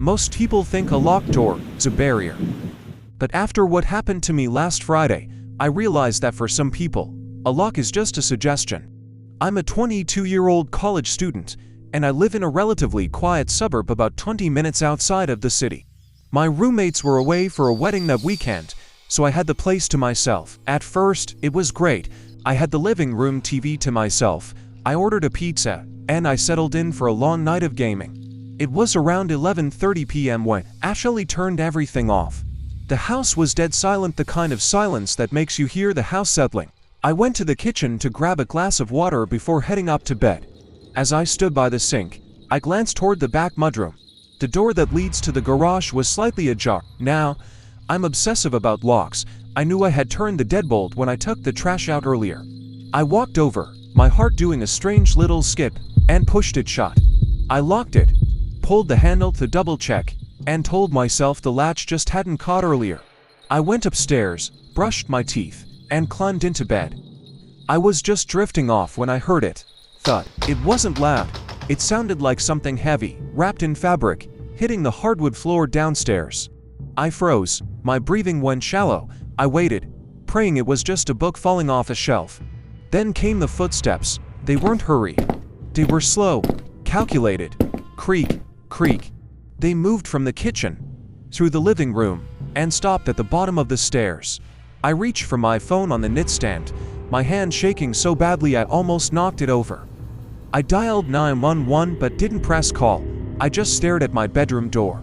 Most people think a locked door is a barrier. But after what happened to me last Friday, I realized that for some people, a lock is just a suggestion. I'm a 22-year-old college student, and I live in a relatively quiet suburb about 20 minutes outside of the city. My roommates were away for a wedding that weekend, so I had the place to myself. At first, it was great. I had the living room TV to myself. I ordered a pizza, and I settled in for a long night of gaming. It was around 11:30 p.m. when Ashley turned everything off. The house was dead silent, the kind of silence that makes you hear the house settling. I went to the kitchen to grab a glass of water before heading up to bed. As I stood by the sink, I glanced toward the back mudroom. The door that leads to the garage was slightly ajar. Now, I'm obsessive about locks. I knew I had turned the deadbolt when I took the trash out earlier. I walked over, my heart doing a strange little skip, and pushed it shut. I locked it, pulled the handle to double check, and told myself the latch just hadn't caught earlier. I went upstairs, brushed my teeth, and climbed into bed. I was just drifting off when I heard it. Thud. It wasn't loud. It sounded like something heavy, wrapped in fabric, hitting the hardwood floor downstairs. I froze. My breathing went shallow. I waited, praying it was just a book falling off a shelf. Then came the footsteps. They weren't hurried. They were slow, calculated. Creak, creak. They moved from the kitchen, through the living room, and stopped at the bottom of the stairs. I reached for my phone on the nightstand, my hand shaking so badly I almost knocked it over. I dialed 911 but didn't press call. I just stared at my bedroom door.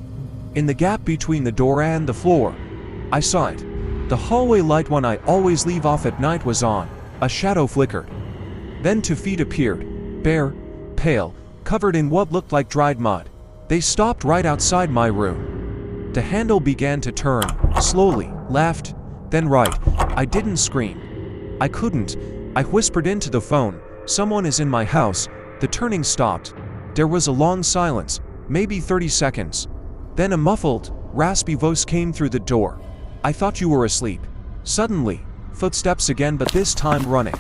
In the gap between the door and the floor, I saw it. The hallway light one I always leave off at night was on. A shadow flickered. Then 2 feet appeared, bare, pale, covered in what looked like dried mud. They stopped right outside my room. The handle began to turn, slowly, left, then right. I didn't scream. I couldn't. I whispered into the phone, "Someone is in my house." The turning stopped. There was a long silence, maybe 30 seconds. Then a muffled, raspy voice came through the door. "I thought you were asleep." Suddenly, footsteps again, but this time running.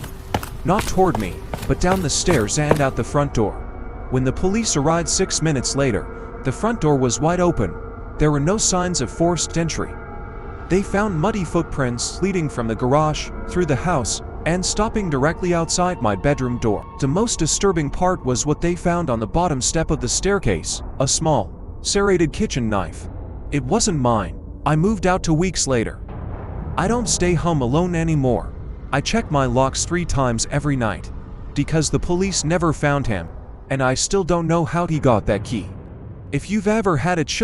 Not toward me, but down the stairs and out the front door. When the police arrived 6 minutes later, the front door was wide open. There were no signs of forced entry. They found muddy footprints leading from the garage, through the house, and stopping directly outside my bedroom door. The most disturbing part was what they found on the bottom step of the staircase, a small, serrated kitchen knife. It wasn't mine. I moved out 2 weeks later. I don't stay home alone anymore. I check my locks 3 times every night. Because the police never found him, and I still don't know how he got that key. If you've ever had a chill